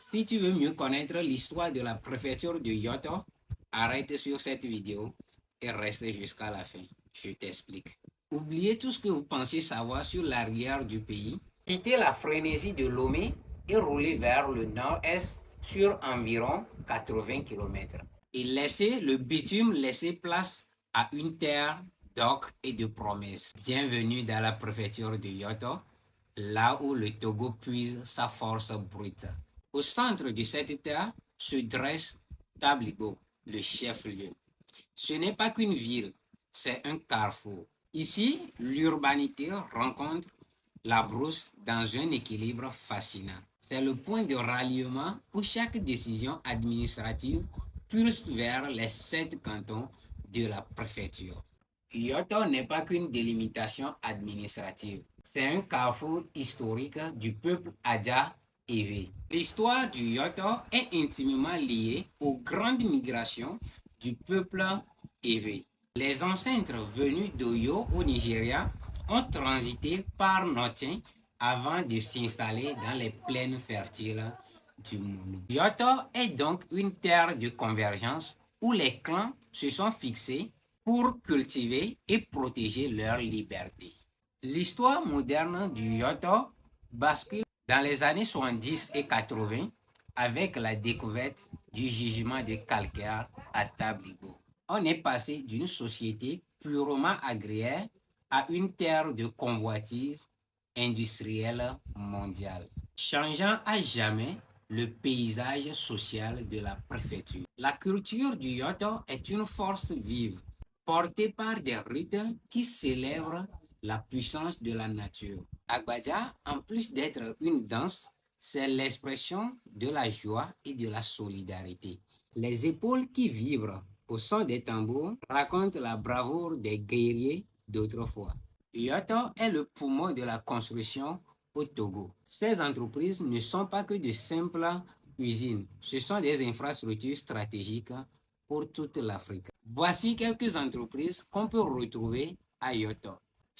Si tu veux mieux connaître l'histoire de la préfecture de Yoto, arrête sur cette vidéo et reste jusqu'à la fin. Je t'explique. Oubliez tout ce que vous pensiez savoir sur l'arrière du pays, quittez la frénésie de Lomé et roulez vers le nord-est sur environ 80 km. Et laissez le bitume laisser place à une terre d'ocre et de promesses. Bienvenue dans la préfecture de Yoto, là où le Togo puise sa force brute. Au centre de cette terre se dresse Tabligo, le chef-lieu. Ce n'est pas qu'une ville, c'est un carrefour. Ici, l'urbanité rencontre la brousse dans un équilibre fascinant. C'est le point de ralliement où chaque décision administrative pulse vers les 7 cantons de la préfecture. Yoto n'est pas qu'une délimitation administrative, c'est un carrefour historique du peuple Adja Ewe. L'histoire du Yoto est intimement liée aux grandes migrations du peuple Ewe. Les ancêtres venus d'Oyo au Nigeria ont transité par Notin avant de s'installer dans les plaines fertiles du Munu. Yoto est donc une terre de convergence où les clans se sont fixés pour cultiver et protéger leur liberté. L'histoire moderne du Yoto bascule dans les années 70 et 80 avec la découverte du gisement de calcaire à Tabligo. On est passé d'une société purement agraire à une terre de convoitise industrielle mondiale, changeant à jamais le paysage social de la préfecture. La culture du Yoto est une force vive, portée par des rites qui célèbrent la puissance de la nature. Agbadja, en plus d'être une danse, c'est l'expression de la joie et de la solidarité. Les épaules qui vibrent au son des tambours racontent la bravoure des guerriers d'autrefois. Yoto est le poumon de la construction au Togo. Ces entreprises ne sont pas que de simples usines, ce sont des infrastructures stratégiques pour toute l'Afrique. Voici quelques entreprises qu'on peut retrouver à Yoto.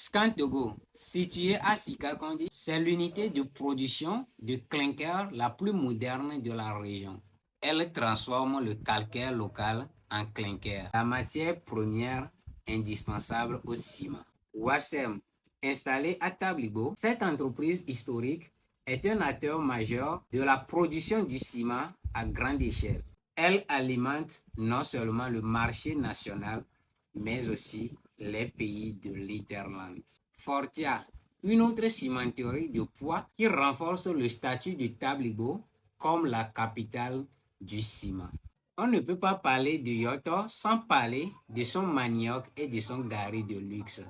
Scan Togo, situé à Sikakondi, c'est l'unité de production de clinker la plus moderne de la région. Elle transforme le calcaire local en clinker, la matière première indispensable au ciment. Wassem, installée à Tabligo, cette entreprise historique est un acteur majeur de la production du ciment à grande échelle. Elle alimente non seulement le marché national, mais aussi les pays de l'Interland. Fortia, une autre cimenterie de poids qui renforce le statut de Tabligo comme la capitale du ciment. On ne peut pas parler de Yoto sans parler de son manioc et de son gari de luxe.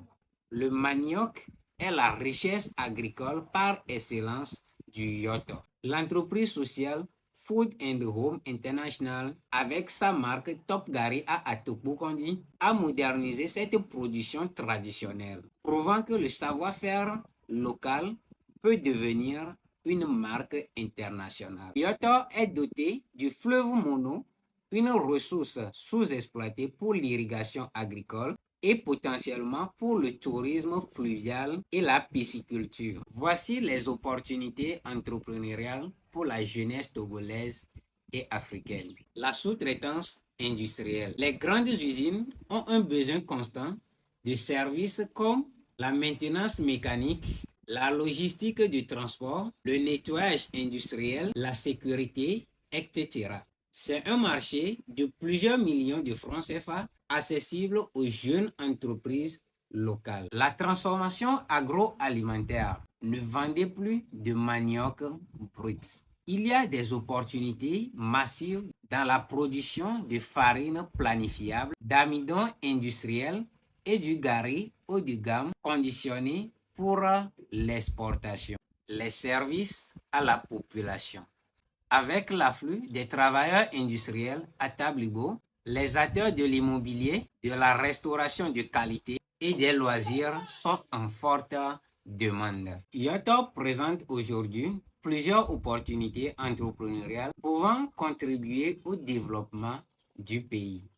Le manioc est la richesse agricole par excellence du Yoto. L'entreprise sociale Food and Home International, avec sa marque Top Gari à Atokbokondi, a modernisé cette production traditionnelle, prouvant que le savoir-faire local peut devenir une marque internationale. Yoto est doté du fleuve Mono, une ressource sous-exploitée pour l'irrigation agricole et potentiellement pour le tourisme fluvial et la pisciculture. Voici les opportunités entrepreneuriales pour la jeunesse togolaise et africaine. La sous-traitance industrielle. Les grandes usines ont un besoin constant de services comme la maintenance mécanique, la logistique du transport, le nettoyage industriel, la sécurité, etc. C'est un marché de plusieurs millions de francs CFA accessible aux jeunes entreprises locales. La transformation agroalimentaire. Ne vendez plus de manioc brut. Il y a des opportunités massives dans la production de farine planifiable, d'amidon industriel et du gari haut de gamme conditionné pour l'exportation. Les services à la population. Avec l'afflux des travailleurs industriels à Tabligo, les acteurs de l'immobilier, de la restauration de qualité et des loisirs sont en forte demande. Yoto présente aujourd'hui plusieurs opportunités entrepreneuriales pouvant contribuer au développement du pays.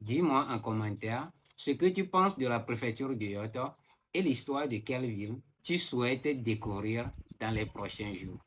Dis-moi en commentaire ce que tu penses de la préfecture de Yoto et l'histoire de quelle ville tu souhaites découvrir dans les prochains jours.